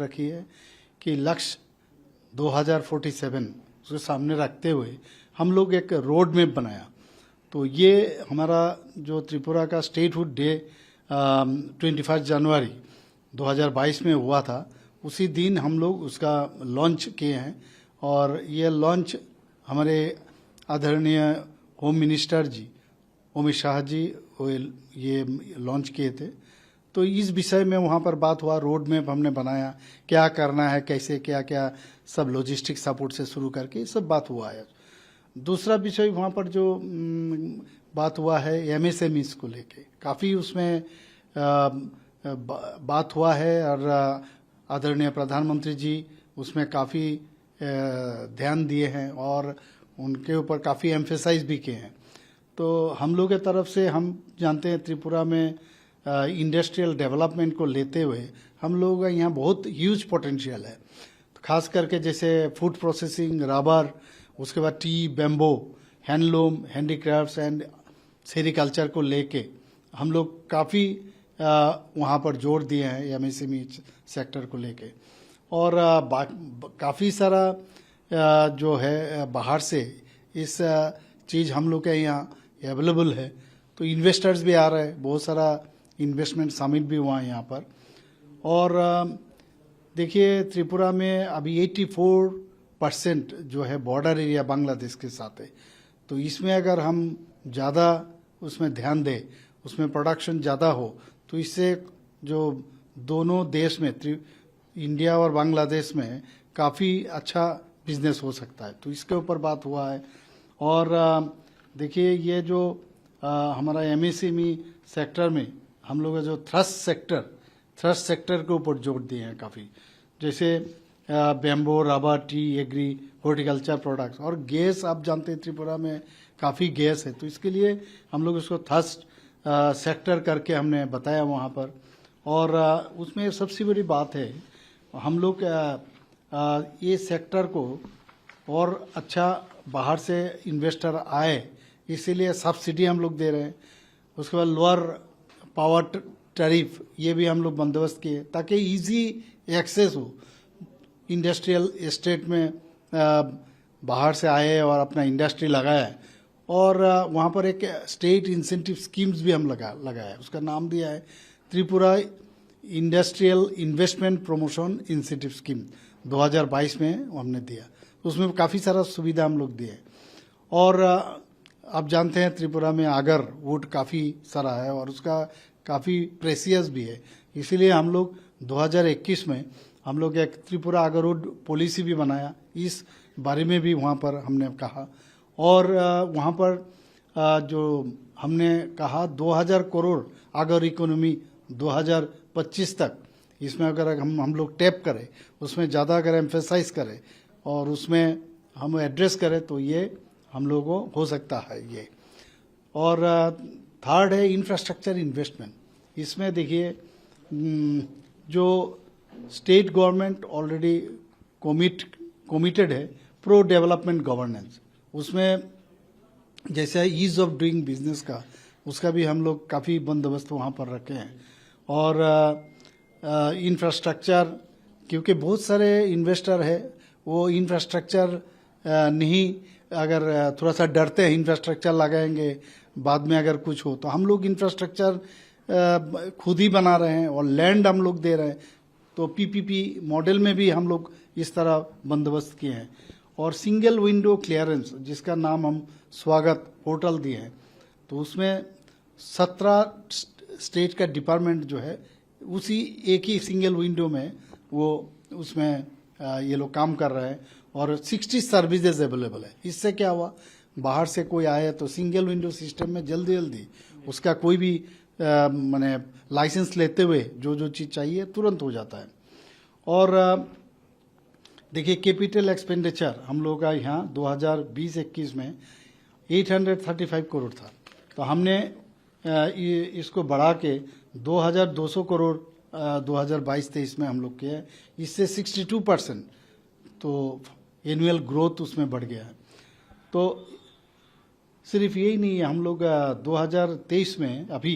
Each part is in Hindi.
रखी है कि लक्ष्य 2047 उसके सामने रखते हुए हम लोग एक रोड मैप बनाया। तो ये हमारा जो त्रिपुरा का स्टेटहुड डे 21 जनवरी 2022 में हुआ था, उसी दिन हम लोग उसका लॉन्च किए हैं। और ये लॉन्च हमारे आदरणीय होम मिनिस्टर जी अमित शाह जी ये लॉन्च किए थे। तो इस विषय में वहाँ पर बात हुआ, रोड मैप हमने बनाया, क्या करना है, कैसे क्या क्या सब लॉजिस्टिक सपोर्ट से शुरू करके ये सब बात हुआ है। दूसरा विषय वहाँ पर जो बात हुआ है एमएसएमईज को लेके, काफ़ी उसमें बात हुआ है और आदरणीय प्रधानमंत्री जी उसमें काफ़ी ध्यान दिए हैं और उनके ऊपर काफ़ी एम्फेसाइज भी किए हैं। तो हम लोग के तरफ से हम जानते हैं त्रिपुरा में इंडस्ट्रियल डेवलपमेंट को लेते हुए हम लोगों का यहाँ बहुत ह्यूज पोटेंशियल है। तो खास करके जैसे फूड प्रोसेसिंग, रबर, उसके बाद T, bamboo, handloom, handicrafts and sericulture को लेके हम लोग काफ़ी वहाँ पर जोर दिए हैं एमएसएमई सेक्टर को लेके। और काफ़ी सारा जो है बाहर से इस चीज़ हम लोग के यहाँ अवेलेबल है, तो इन्वेस्टर्स भी आ रहे हैं, बहुत सारा इन्वेस्टमेंट शामिल भी हुआ है यहाँ पर। और देखिए त्रिपुरा में अभी 84% जो है बॉर्डर एरिया बांग्लादेश के साथ है। तो इसमें अगर हम ज़्यादा उसमें ध्यान दें, उसमें प्रोडक्शन ज़्यादा हो, तो इससे जो दोनों देश में इंडिया और बांग्लादेश में काफ़ी अच्छा बिजनेस हो सकता है। तो इसके ऊपर बात हुआ है। और देखिए ये जो हमारा एमएसएमई सेक्टर में हम लोग जो थ्रस्ट सेक्टर के ऊपर जोर दिए हैं काफ़ी, जैसे bamboo, rubber, tea, agri, horticulture products और गैस। आप जानते हैं त्रिपुरा में काफ़ी गैस है, तो इसके लिए हम लोग उसको थ्रस्ट सेक्टर करके हमने बताया वहाँ पर। और उसमें सबसे बड़ी बात है हम लोग ये सेक्टर को और अच्छा बाहर से इन्वेस्टर आए, इसीलिए सब्सिडी हम लोग दे रहे हैं। उसके बाद लोअर पावर टैरिफ ये भी हम लोग बंदोबस्त किए ताकि इजी एक्सेस हो इंडस्ट्रियल एस्टेट में, बाहर से आए और अपना इंडस्ट्री लगाए। और वहाँ पर एक स्टेट इंसेंटिव स्कीम्स भी हम लगाया, उसका नाम दिया है Tripura industrial investment promotion incentive scheme 2022 में हमने दिया। उसमें काफ़ी सारा सुविधा हम लोग दिए। और आप जानते हैं त्रिपुरा में आगर वुड काफ़ी सारा है और उसका काफ़ी प्रेसियस भी है, इसीलिए हम लोग 2021 में हम लोग एक त्रिपुरा आगर वुड पॉलिसी भी बनाया, इस बारे में भी वहाँ पर हमने कहा। और वहाँ पर जो हमने कहा 2000 करोड़ आगर इकोनॉमी 2025 तक, इसमें अगर हम लोग टैप करें, उसमें ज़्यादा अगर एम्फेसाइज करें और उसमें हम एड्रेस करें तो ये हम लोगों को हो सकता है ये। और थर्ड है इंफ्रास्ट्रक्चर इन्वेस्टमेंट। इसमें देखिए जो स्टेट गवर्नमेंट ऑलरेडी कमिटेड है प्रो डेवलपमेंट गवर्नेंस, उसमें जैसे ईज ऑफ डूइंग बिजनेस का, उसका भी हम लोग काफ़ी बंदोबस्त वहाँ पर रखे हैं। और इंफ्रास्ट्रक्चर, क्योंकि बहुत सारे इन्वेस्टर है वो इंफ्रास्ट्रक्चर नहीं, अगर थोड़ा सा डरते हैं इंफ्रास्ट्रक्चर लगाएंगे बाद में अगर कुछ हो, तो हम लोग इंफ्रास्ट्रक्चर खुद ही बना रहे हैं और लैंड हम लोग दे रहे हैं। तो पीपीपी मॉडल में भी हम लोग इस तरह बंदोबस्त किए हैं। और सिंगल विंडो क्लियरेंस, जिसका नाम हम स्वागत पोर्टल दिए हैं, तो उसमें 17 स्टेट का डिपार्टमेंट जो है उसी एक ही सिंगल विंडो में वो उसमें ये लोग काम कर रहे हैं और 60 सर्विसेज अवेलेबल है। इससे क्या हुआ, बाहर से कोई आए तो सिंगल विंडो सिस्टम में जल्दी उसका कोई भी माने लाइसेंस लेते हुए जो चीज़ चाहिए तुरंत हो जाता है। और देखिए कैपिटल एक्सपेंडिचर हम लोग का यहाँ 2020-21 में 835 करोड़ था, तो हमने इसको बढ़ा के 2200 करोड़ 2022-23 में हम लोग किया है। इससे 62% तो एनुअल ग्रोथ उसमें बढ़ गया है। तो सिर्फ यही नहीं है, हम लोग 2023 में अभी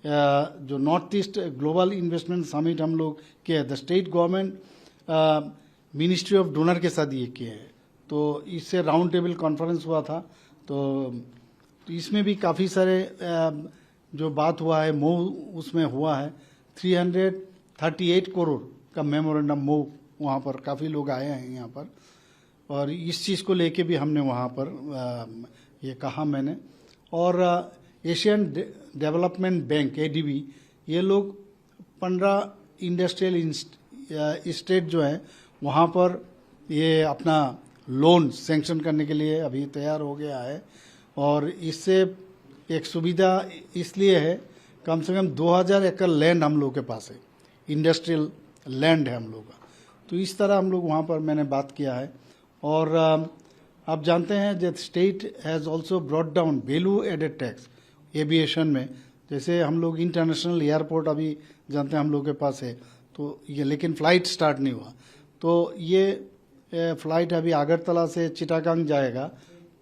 जो north east global investment summit हम लोग किया, the state government ministry of donor के साथ ये किए हैं। तो इससे राउंड टेबल कॉन्फ्रेंस हुआ था, तो इसमें भी काफ़ी सारे जो बात हुआ है मूव उसमें हुआ है। 338 करोड़ का मेमोरेंडम मूव, वहाँ पर काफ़ी लोग आए हैं यहाँ पर, और इस चीज़ को लेके भी हमने वहाँ पर ये कहा मैंने। और एशियन डेवलपमेंट बैंक ADB, ये लोग 15 इंडस्ट्रियल स्टेट जो है वहाँ पर ये अपना लोन सैंक्शन करने के लिए अभी तैयार हो गया है। और इससे एक सुविधा इसलिए है, कम से कम 2000 एकड़ लैंड हम लोग के पास है, इंडस्ट्रियल लैंड है हम लोग का। तो इस तरह हम लोग वहाँ पर मैंने बात किया है। और आप जानते हैं that state has also brought down value added tax aviation में। जैसे हम लोग इंटरनेशनल एयरपोर्ट अभी जानते हैं हम लोग के पास है, तो ये लेकिन फ़्लाइट स्टार्ट नहीं हुआ। तो ये फ़्लाइट अभी अगरतला से चिटागांग जाएगा,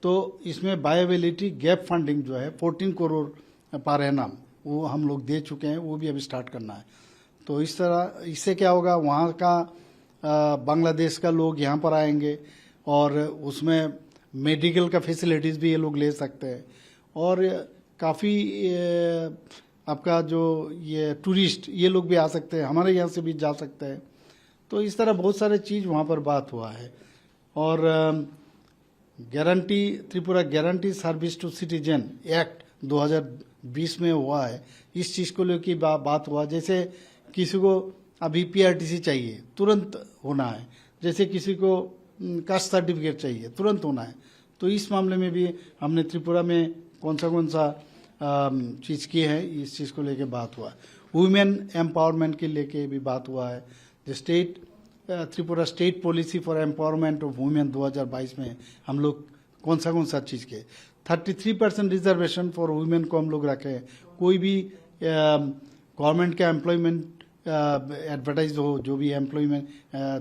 तो इसमें वायबिलिटी गैप फंडिंग जो है 14 करोड़ पर एनम वो हम लोग दे चुके हैं, वो भी अभी स्टार्ट करना है। तो इस तरह इससे क्या होगा, वहाँ का बांग्लादेश का लोग यहाँ पर आएंगे और उसमें मेडिकल का फैसिलिटीज़ भी ये लोग ले सकते हैं। और काफ़ी आपका जो ये टूरिस्ट ये लोग भी आ सकते हैं, हमारे यहाँ से भी जा सकते हैं। तो इस तरह बहुत सारे चीज़ वहाँ पर बात हुआ है। और guarantee Tripura guarantee service to citizen act 2020 में हुआ है, इस चीज़ को लेकर बात हुआ। जैसे किसी को अभी PRTC चाहिए तुरंत होना है, जैसे किसी को कास्ट सर्टिफिकेट चाहिए तुरंत होना है। तो इस मामले में भी हमने त्रिपुरा में कौन सा चीज़ की है, इस चीज़ को लेके बात हुआ है। वुमेन एम्पावरमेंट के लेके भी बात हुआ है। The state Tripura state policy for empowerment of women 2022 में हम लोग कौन सा चीज़ के 33% रिजर्वेशन फॉर वुमेन को हम लोग रखे हैं। कोई भी गवर्नमेंट का एम्प्लॉयमेंट एडवर्टाइज हो, जो भी एम्प्लॉयमेंट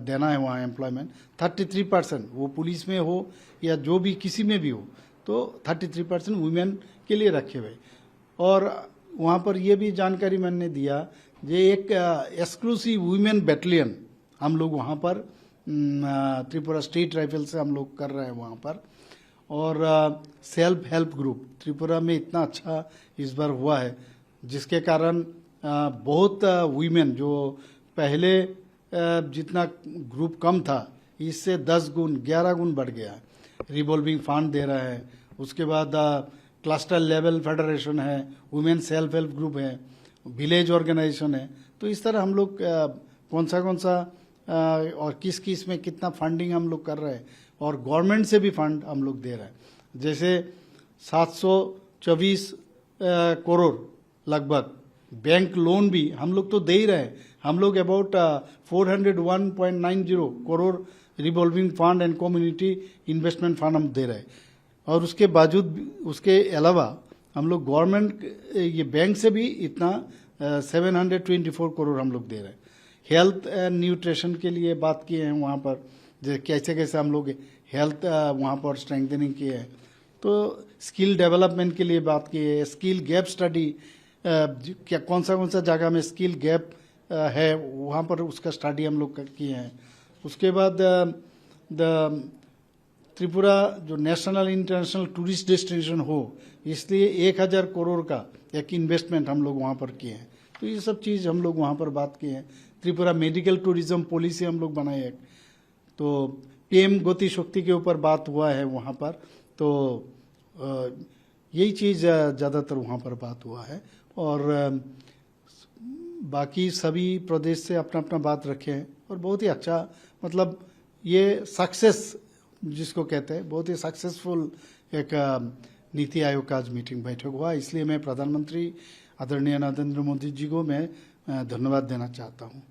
देना है वहाँ एम्प्लॉयमेंट 33%, वो पुलिस में हो या जो भी किसी में भी हो, तो 33% वुमेन के लिए रखे हुए। और वहाँ पर ये भी जानकारी मैंने दिया, ये एक एक्सक्लूसिव वुमेन बैटलियन हम लोग वहाँ पर त्रिपुरा स्टेट राइफल से हम लोग कर रहे हैं वहाँ पर। और सेल्फ हेल्प ग्रुप त्रिपुरा में इतना अच्छा इस बार हुआ है, जिसके कारण बहुत वुमेन जो पहले जितना ग्रुप कम था, इससे 10 गुण 11 गुण बढ़ गया है। रिवॉल्विंग फंड दे रहा है, उसके बाद क्लस्टर लेवल फेडरेशन है, वुमेन सेल्फ हेल्प ग्रुप है, विलेज ऑर्गेनाइजेशन है। तो इस तरह हम लोग कौन सा और किस में कितना फंडिंग हम लोग कर रहे हैं, और गवर्नमेंट से भी फंड हम लोग दे रहे हैं। जैसे 724 करोड़ लगभग बैंक लोन भी हम लोग तो दे ही रहे हैं। हम लोग about 401.90 crore revolving fund and community investment fund हम दे रहे हैं। और उसके बावजूद उसके अलावा हम लोग गवर्नमेंट ये बैंक से भी इतना 724 करोड़ हम लोग दे रहे हैं। हेल्थ एंड न्यूट्रिशन के लिए बात किए हैं वहाँ पर, जैसे कैसे हम लोग हेल्थ वहाँ पर स्ट्रेंथनिंग किए हैं। तो स्किल डेवलपमेंट के लिए बात की है, स्किल गैप स्टडी, क्या कौन सा जगह में स्किल गैप है वहाँ पर उसका स्टडी हम लोग किए हैं। उसके बाद द त्रिपुरा जो नेशनल इंटरनेशनल टूरिस्ट डेस्टिनेशन हो, इसलिए 1000 करोड़ का एक इन्वेस्टमेंट हम लोग वहाँ पर किए हैं। तो ये सब चीज़ हम लोग वहाँ पर बात किए हैं। त्रिपुरा मेडिकल टूरिज्म पॉलिसी हम लोग बनाए हैं। तो PM गति शक्ति के ऊपर बात हुआ है वहाँ पर। तो यही चीज़ ज़्यादातर वहाँ पर बात हुआ है। और बाकी सभी प्रदेश से अपना अपना बात रखे हैं, और बहुत ही अच्छा, मतलब ये सक्सेस जिसको कहते हैं, बहुत ही सक्सेसफुल एक नीति आयोग का आज मीटिंग बैठक हुआ। इसलिए मैं प्रधानमंत्री आदरणीय नरेंद्र मोदी जी को मैं धन्यवाद देना चाहता हूँ।